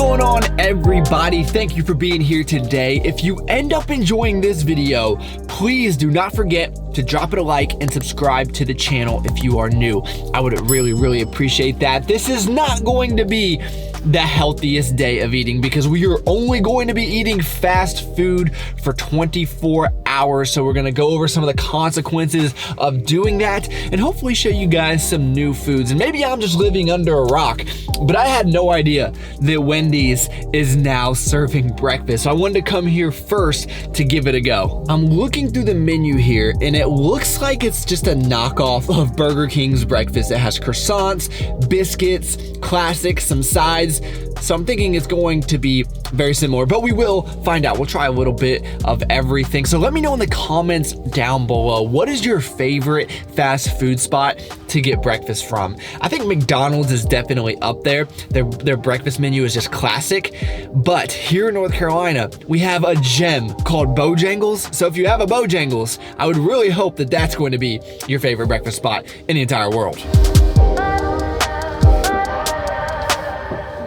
going on, everybody? Thank you for being here today. If you end up enjoying this video, please do not forget to drop it a like and subscribe to the channel if you are new. I would really appreciate that. This is not going to be the healthiest day of eating because we are only going to be eating fast food for 24 hours. So we're gonna go over some of the consequences of doing that and hopefully show you guys some new foods. And maybe I'm just living under a rock, but I had no idea that Wendy's is now serving breakfast. So I wanted to come here first to give it a go. I'm looking through the menu here and it looks like it's just a knockoff of Burger King's breakfast. It has croissants, biscuits, classics, some sides. So I'm thinking it's going to be very similar, but we will find out. We'll try a little bit of everything. So let me know in the comments down below, what is your favorite fast food spot to get breakfast from? I think McDonald's is definitely up there. Their breakfast menu is just classic. But here in North Carolina, we have a gem called Bojangles. So if you have a Bojangles, I would really hope that that's going to be your favorite breakfast spot in the entire world.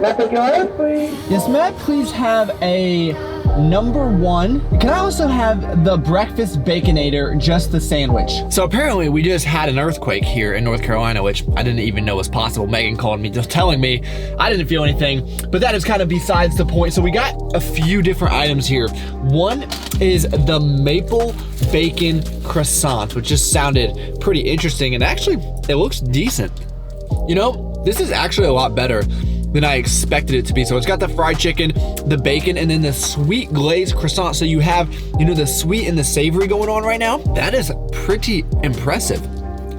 Yes, may I please have a number one? Can I also have the breakfast Baconator, just the sandwich? So apparently we just had an earthquake here in North Carolina, which I didn't even know was possible. Megan called me just telling me. I didn't feel anything, but that is kind of besides the point. So we got a few different items here. One is the maple bacon croissant, which just sounded pretty interesting. And actually it looks decent. You know, this is actually a lot better than I expected it to be. So it's got the fried chicken, the bacon, and then the sweet glazed croissant. So you have, you know, the sweet and the savory going on right now. That is pretty impressive.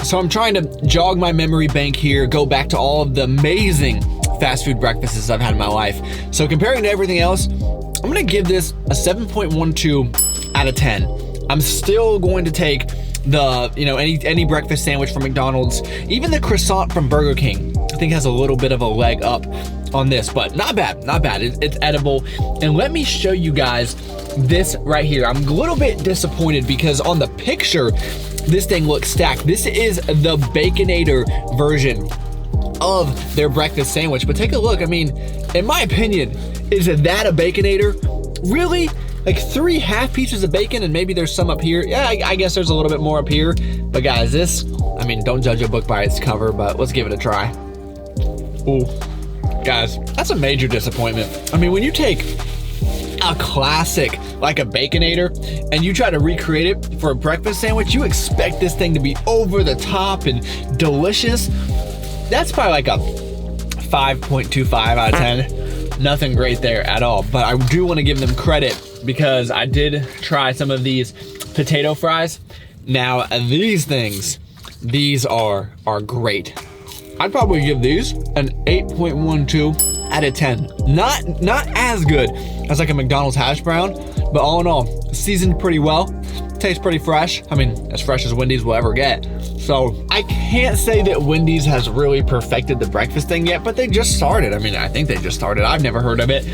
So I'm trying to jog my memory bank here, go back to all of the amazing fast food breakfasts I've had in my life. So comparing to everything else, I'm gonna give this a 7.12 out of 10. I'm still going to take the, you know, any breakfast sandwich from McDonald's, even the croissant from Burger King, I think has a little bit of a leg up on this, but not bad. It's edible. And let me show you guys this right here. I'm a little bit disappointed because on the picture, this thing looks stacked. This is the Baconator version of their breakfast sandwich, but take a look. I mean, in my opinion, is that a Baconator? Really? Like 3 half pieces of bacon and maybe there's some up here. Yeah, I guess there's a little bit more up here. But guys, this, I mean, don't judge a book by its cover, but let's give it a try. Ooh, guys, that's a major disappointment. I mean, when you take a classic like a Baconator and you try to recreate it for a breakfast sandwich, you expect this thing to be over the top and delicious. That's probably like a 5.25 out of 10. Nothing great there at all, but I do want to give them credit because I did try some of these potato fries. Now these things, these are great. I'd probably give these an 8.12 out of 10. Not as good as like a McDonald's hash brown, but all in all, seasoned pretty well. Tastes pretty fresh. I mean, as fresh as Wendy's will ever get. So I can't say that Wendy's has really perfected the breakfast thing yet, but they just started. I mean, I think they just started. I've never heard of it.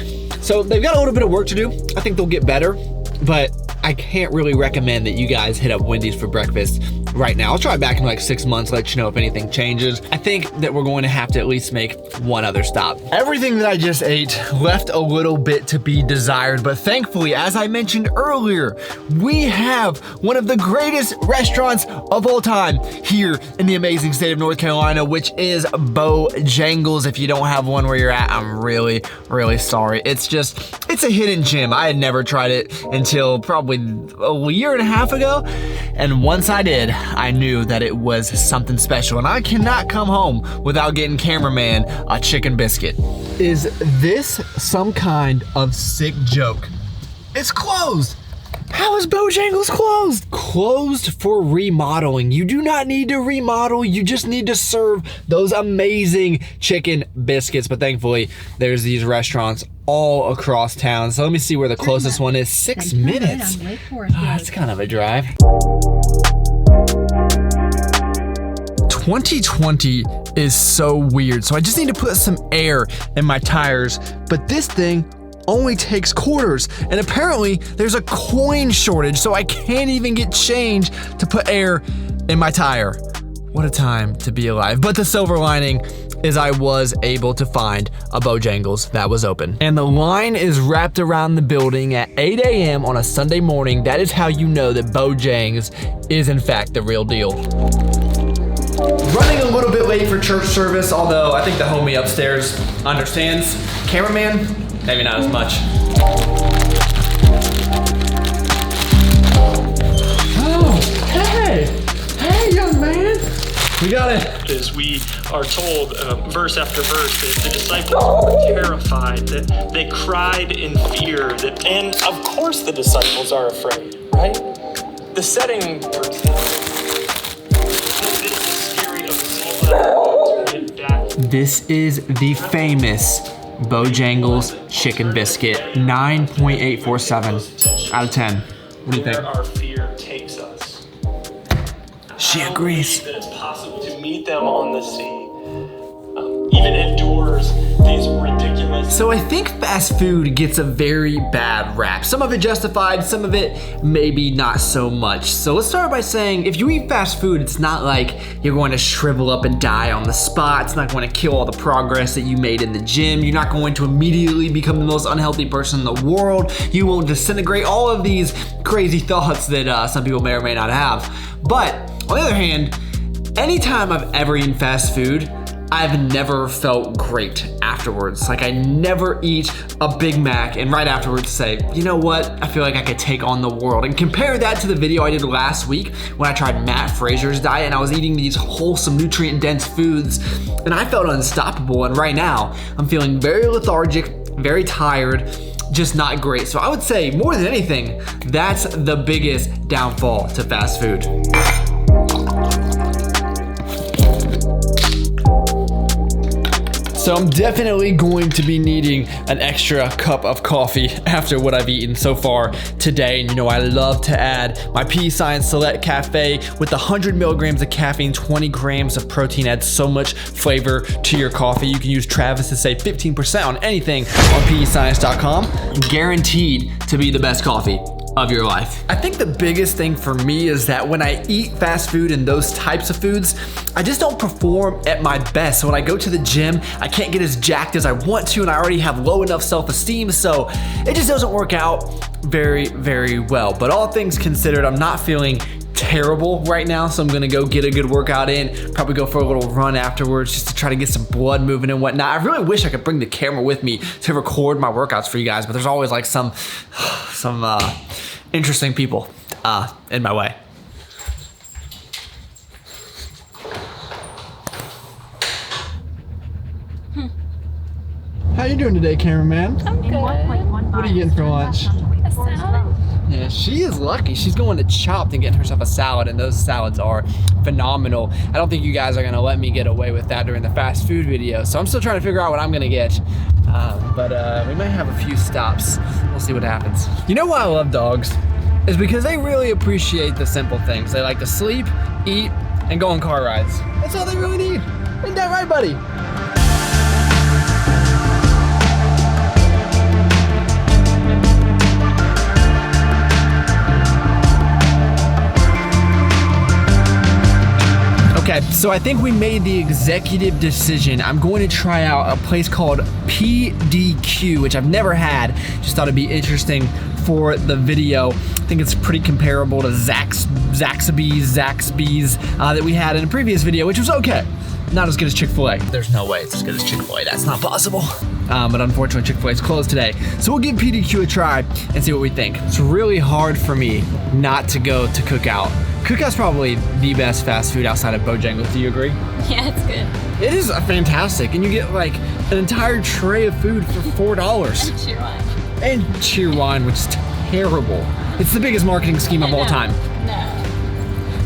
So they've got a little bit of work to do. I think they'll get better, but I can't really recommend that you guys hit up Wendy's for breakfast right now. I'll try back in like 6 months, let you know if anything changes. I think that we're going to have to at least make one other stop. Everything that I just ate left a little bit to be desired, but thankfully, as I mentioned earlier, we have one of the greatest restaurants of all time here in the amazing state of North Carolina, which is Bojangles. If you don't have one where you're at, I'm really sorry. It's a hidden gem. I had never tried it until probably a year and a half ago, and once I did, I knew that it was something special, and I cannot come home without getting cameraman a chicken biscuit. Is this some kind of sick joke? It's closed. How is Bojangles closed? Closed for remodeling. You do not need to remodel. You just need to serve those amazing chicken biscuits. But thankfully, there's these restaurants all across town. So let me see where the closest one is. 6 minutes. That's kind of a drive. 2020 is so weird. So I just need to put some air in my tires. But this thing only takes quarters, and apparently there's a coin shortage, so I can't even get change to put air in my tire. What a time to be alive. But the silver lining is I was able to find a Bojangles that was open. And the line is wrapped around the building at 8 a.m. on a Sunday morning. That is how you know that Bojangles is in fact the real deal. Running a little bit late for church service, although I think the homie upstairs understands. Cameraman, maybe not as much. Oh, hey, young man. We got it. As we are told, verse after verse, that the disciples were terrified, that they cried in fear, and of course the disciples are afraid, right? The setting proves that. This is the famous Bojangles chicken biscuit, 9.847 out of 10. What do you think? Where our fear takes us. She agrees. That it's possible to meet them on the sea, even endures these ridiculous. So I think fast food gets a very bad rap. Some of it justified, some of it maybe not so much. So let's start by saying, if you eat fast food, it's not like you're going to shrivel up and die on the spot. It's not going to kill all the progress that you made in the gym. You're not going to immediately become the most unhealthy person in the world. You won't disintegrate. All of these crazy thoughts that some people may or may not have. But on the other hand, anytime I've ever eaten fast food, I've never felt great afterwards. Like I never eat a Big Mac and right afterwards say, you know what? I feel like I could take on the world. And compare that to the video I did last week when I tried Matt Fraser's diet and I was eating these wholesome, nutrient-dense foods and I felt unstoppable. And right now, I'm feeling very lethargic, very tired, just not great. So I would say more than anything, that's the biggest downfall to fast food. So I'm definitely going to be needing an extra cup of coffee after what I've eaten so far today. And you know, I love to add my P Science Select Cafe with 100 milligrams of caffeine, 20 grams of protein, adds so much flavor to your coffee. You can use Travis to save 15% on anything on PEScience.com. Guaranteed to be the best coffee of your life. I think the biggest thing for me is that when I eat fast food and those types of foods, I just don't perform at my best. So when I go to the gym, I can't get as jacked as I want to, and I already have low enough self-esteem, so it just doesn't work out very, very well. But all things considered, I'm not feeling terrible right now, so I'm gonna go get a good workout in, probably go for a little run afterwards just to try to get some blood moving and whatnot. I really wish I could bring the camera with me to record my workouts for you guys, but there's always like some interesting people in my way. How you doing today, cameraman? I'm good. What are you getting for lunch? A salad. Yeah, she is lucky. She's going to Chopped and getting herself a salad, and those salads are phenomenal. I don't think you guys are gonna let me get away with that during the fast food video, so I'm still trying to figure out what I'm gonna get. But we might have a few stops. We'll see what happens. You know why I love dogs? Is because they really appreciate the simple things. They like to sleep, eat, and go on car rides. That's all they really need. Ain't that right, buddy? Okay, so I think we made the executive decision. I'm going to try out a place called PDQ, which I've never had. Just thought it'd be interesting for the video. I think it's pretty comparable to Zaxby's that we had in a previous video, which was okay. Not as good as Chick-fil-A. There's no way it's as good as Chick-fil-A. That's not possible. But unfortunately, Chick-fil-A is closed today. So we'll give PDQ a try and see what we think. It's really hard for me not to go to Cookout. Cookout's probably the best fast food outside of Bojangles. Do you agree? Yeah, it's good. It is fantastic. And you get like an entire tray of food for $4. And cheer wine. And cheer wine, which is terrible. It's the biggest marketing scheme of all time. No.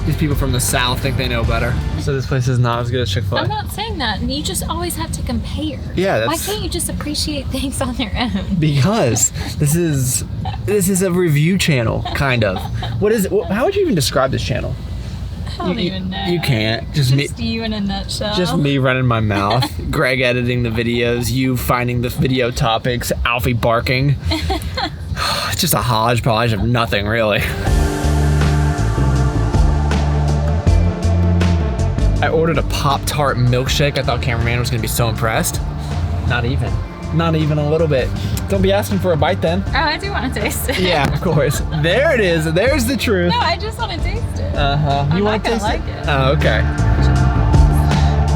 These people from the South think they know better. So this place is not as good as Chick-fil-A. I'm not saying that. You just always have to compare. Yeah, Why can't you just appreciate things on their own? Because this is a review channel, kind of. What is it? How would you even describe this channel? I don't even know. You can't. Just me. You in a nutshell. Just me running my mouth. Greg editing the videos. You finding the video topics. Alfie barking. It's just a hodgepodge of nothing, really. I ordered a Pop-Tart milkshake. I thought cameraman was gonna be so impressed. Not even a little bit. Don't be asking for a bite then. Oh, I do want to taste it. Yeah, of course. There it is. There's the truth. No, I just want to taste it. You want to taste like it? it. Oh, okay.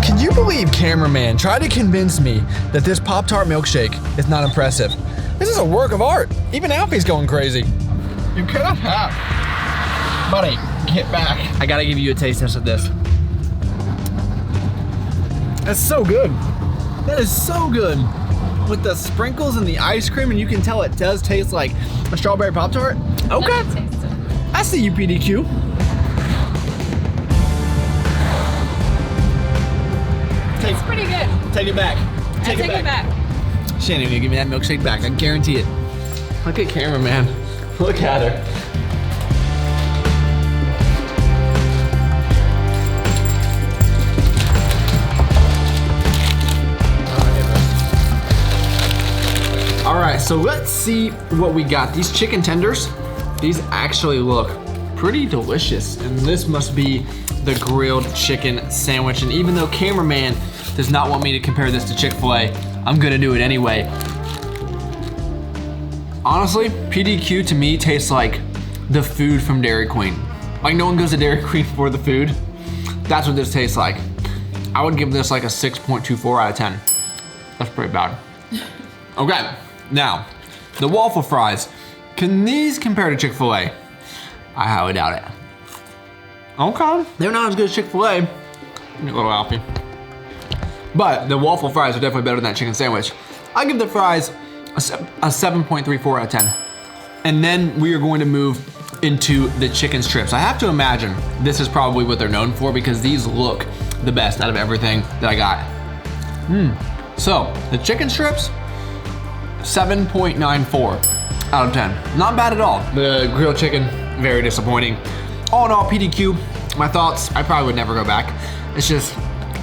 Can you believe cameraman tried to convince me that this Pop-Tart milkshake is not impressive? This is a work of art. Even Alfie's going crazy. You cannot have. Buddy, get back. I gotta give you a taste test of this. That's so good. That is so good. With the sprinkles and the ice cream, and you can tell it does taste like a strawberry Pop-Tart. Okay. Let me taste it. I see you, PDQ. It's pretty good. Take it back. Take it back. She ain't even gonna give me that milkshake back. I guarantee it. Look at cameraman. Look at her. All right, so let's see what we got. These chicken tenders, these actually look pretty delicious. And this must be the grilled chicken sandwich. And even though cameraman does not want me to compare this to Chick-fil-A, I'm gonna do it anyway. Honestly, PDQ to me tastes like the food from Dairy Queen. Like no one goes to Dairy Queen for the food. That's what this tastes like. I would give this like a 6.24 out of 10. That's pretty bad. Okay, now, the Waffle Fries. Can these compare to Chick-fil-A? I highly doubt it. Okay, they're not as good as Chick-fil-A. A little Alfie. But the Waffle Fries are definitely better than that chicken sandwich. I give the fries a 7.34 out of 10. And then we are going to move into the chicken strips. I have to imagine this is probably what they're known for because these look the best out of everything that I got. So, the chicken strips, 7.94 out of 10. Not bad at all. The grilled chicken, very disappointing. All in all, PDQ, my thoughts, I probably would never go back. It's just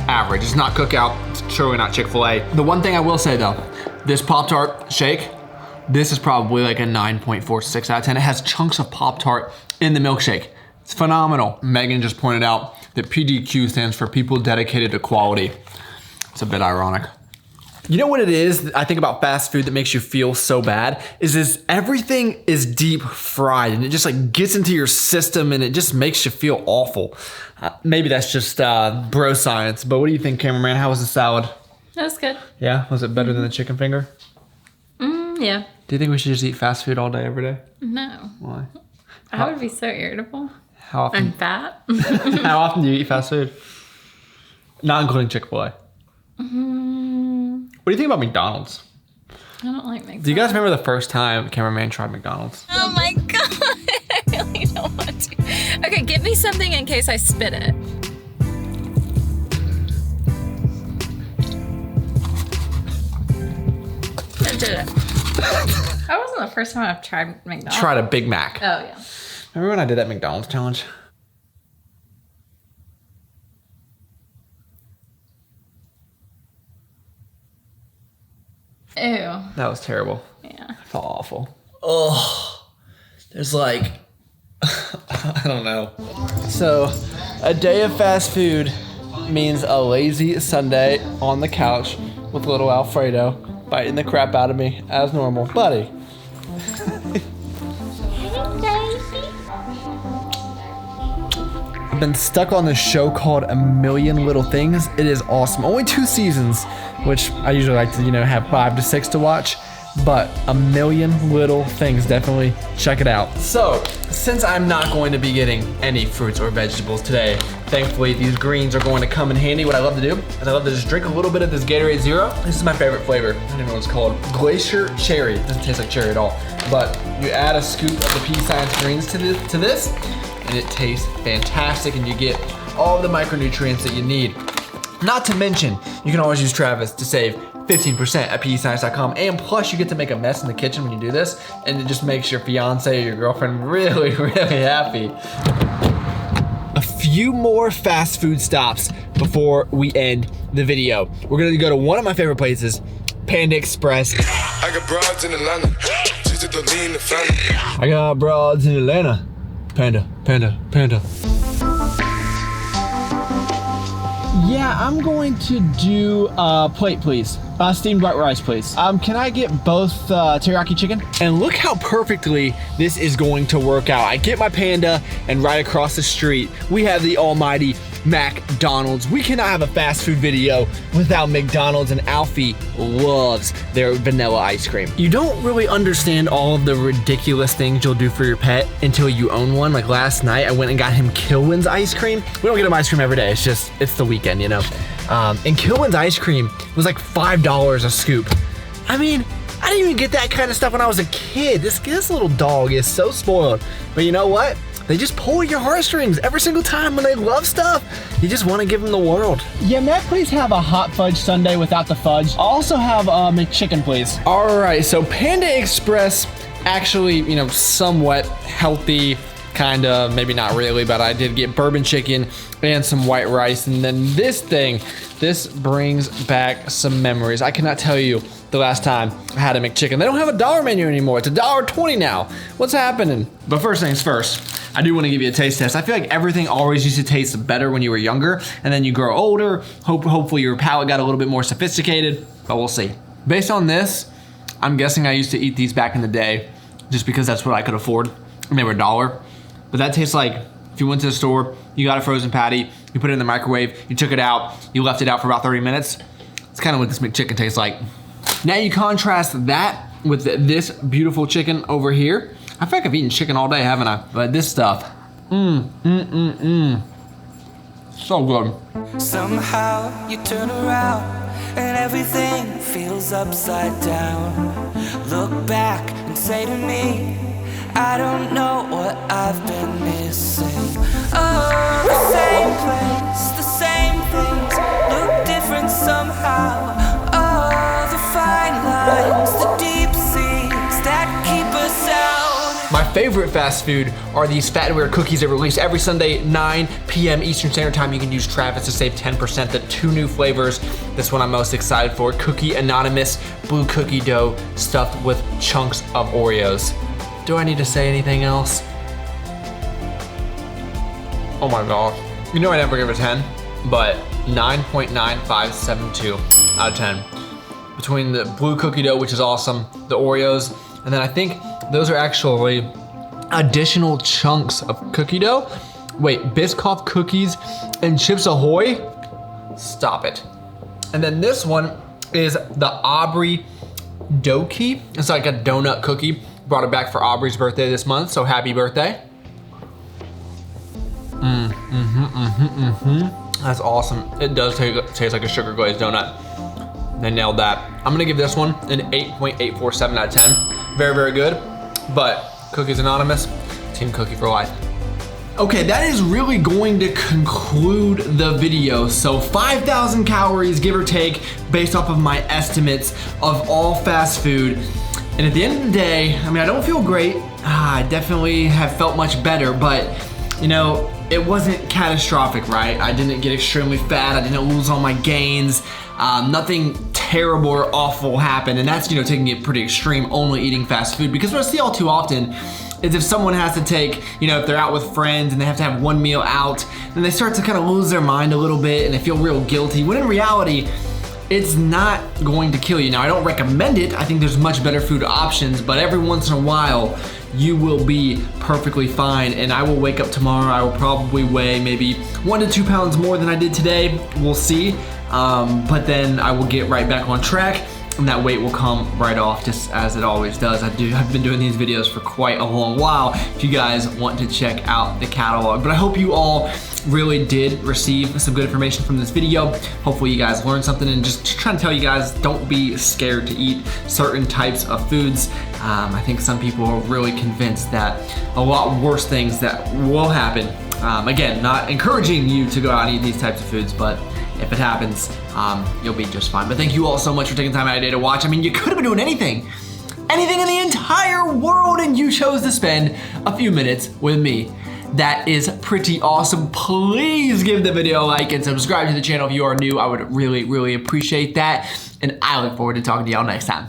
average. It's not Cookout, it's surely not Chick-fil-A. The one thing I will say though, this Pop-Tart shake, this is probably like a 9.46 out of 10. It has chunks of Pop-Tart in the milkshake. It's phenomenal. Megan just pointed out that PDQ stands for people dedicated to quality. It's a bit ironic. You know what it is I think about fast food that makes you feel so bad? Is everything is deep fried and it just like gets into your system and it just makes you feel awful. Maybe that's just bro science, but what do you think, cameraman? How was the salad? That was good. Yeah, was it better than the chicken finger? Yeah. Do you think we should just eat fast food all day, every day? No. Why? I would be so irritable. How often? And fat. How often do you eat fast food? Not including Chick-fil-A. What do you think about McDonald's? I don't like McDonald's. Do you guys remember the first time cameraman tried McDonald's? Oh my god. I really don't want to. Okay, give me something in case I spit it. I did it. That wasn't the first time I've tried McDonald's. Tried a Big Mac. Oh yeah. Remember when I did that McDonald's challenge? Ew. That was terrible. Yeah. I felt awful. Oh, there's like, I don't know. So, a day of fast food means a lazy Sunday on the couch with little Alfredo biting the crap out of me as normal. Buddy. I've been stuck on this show called A Million Little Things. It is awesome. Only 2 seasons, which I usually like to, have 5 to 6 to watch, but A Million Little Things, definitely check it out. So, since I'm not going to be getting any fruits or vegetables today, thankfully these greens are going to come in handy. What I love to do is I love to just drink a little bit of this Gatorade Zero. This is my favorite flavor. I don't even know what it's called. Glacier Cherry. It doesn't taste like cherry at all. But you add a scoop of the pea science greens to this, and it tastes fantastic, and you get all the micronutrients that you need. Not to mention, you can always use Travis to save 15% at PEScience.com, and plus you get to make a mess in the kitchen when you do this, and it just makes your fiance or your girlfriend really, really happy. A few more fast food stops before we end the video. We're gonna go to one of my favorite places, Panda Express. I got broads in Atlanta, just to lean the family. I got broads in Atlanta. Panda, panda, panda. Yeah, I'm going to do plate, please. Steamed white rice, please. Can I get both teriyaki chicken? And look how perfectly this is going to work out. I get my Panda, and right across the street, we have the almighty McDonald's. We cannot have a fast food video without McDonald's, and Alfie loves their vanilla ice cream. You don't really understand all of the ridiculous things you'll do for your pet until you own one. Like last night, I went and got him Kilwin's ice cream. We don't get him ice cream every day. It's the weekend, you know? And Kilwin's ice cream was like $5 a scoop. I mean, I didn't even get that kind of stuff when I was a kid. This little dog is so spoiled. But you know what? They just pull your heartstrings every single time when they love stuff. You just want to give them the world. Yeah, may I please have a hot fudge sundae without the fudge? I'll also have McChicken, please. All right, so Panda Express, actually, you know, somewhat healthy, kind of, maybe not really, but I did get bourbon chicken and some white rice. And then this brings back some memories. I cannot tell you the last time I had a McChicken. They don't have a dollar menu anymore. It's $1.20 now. What's happening? But first things first, I do want to give you a taste test. I feel like everything always used to taste better when you were younger, and then you grow older. Hopefully your palate got a little bit more sophisticated, but we'll see. Based on this, I'm guessing I used to eat these back in the day just because that's what I could afford, and they were $1. But that tastes like if you went to the store, you got a frozen patty, you put it in the microwave, you took it out, you left it out for about 30 minutes. It's kind of what this McChicken tastes like. Now you contrast that with this beautiful chicken over here. I feel like I've eaten chicken all day, haven't I? But this stuff, so good. Somehow you turn around and everything feels upside down. Look back and say to me, I don't know what I've been missing. Oh, the same place, the same things look different somehow. Oh, the fine lines, the deep seas that keep us out. My favorite fast food are these Fatware cookies that release every Sunday, 9 p.m. Eastern Standard Time. You can use Travis to save 10%. The 2 new flavors. This one I'm most excited for. Cookie Anonymous, blue cookie dough stuffed with chunks of Oreos. Do I need to say anything else? Oh my gosh. You know I never give a 10, but 9.9572 out of 10. Between the blue cookie dough, which is awesome, the Oreos, and then I think those are actually additional chunks of cookie dough. Wait, Biscoff cookies and Chips Ahoy? Stop it. And then this one is the Aubrey Doki. It's like a donut cookie. Brought it back for Aubrey's birthday this month, so happy birthday. That's awesome. It does taste like a sugar glazed donut. They nailed that. I'm gonna give this one an 8.847 out of 10. Very, very good. But Cookies Anonymous, Team Cookie for life. Okay, that is really going to conclude the video. So 5,000 calories, give or take, based off of my estimates of all fast food. And at the end of the day, I mean, I don't feel great. I definitely have felt much better, but you know, it wasn't catastrophic, right? I didn't get extremely fat. I didn't lose all my gains. Nothing terrible or awful happened. And that's, you know, taking it pretty extreme, only eating fast food. Because what I see all too often is if someone has to take, you know, if they're out with friends and they have to have one meal out, then they start to kind of lose their mind a little bit and they feel real guilty. When in reality, it's not going to kill you. Now, I don't recommend it. I think there's much better food options, but every once in a while, you will be perfectly fine. And I will wake up tomorrow, I will probably weigh maybe 1 to 2 pounds more than I did today. We'll see. But then I will get right back on track and that weight will come right off just as it always does. I've been doing these videos for quite a long while if you guys want to check out the catalog. But I hope you all really did receive some good information from this video. Hopefully you guys learned something, and just trying to tell you guys, don't be scared to eat certain types of foods. I think some people are really convinced that a lot worse things that will happen. Again, not encouraging you to go out and eat these types of foods, but if it happens, you'll be just fine. But thank you all so much for taking time out of your day to watch. I mean, you could have been doing anything in the entire world, and you chose to spend a few minutes with me. That is pretty awesome. Please give the video a like and subscribe to the channel if you are new. I would really, really appreciate that. And I look forward to talking to y'all next time.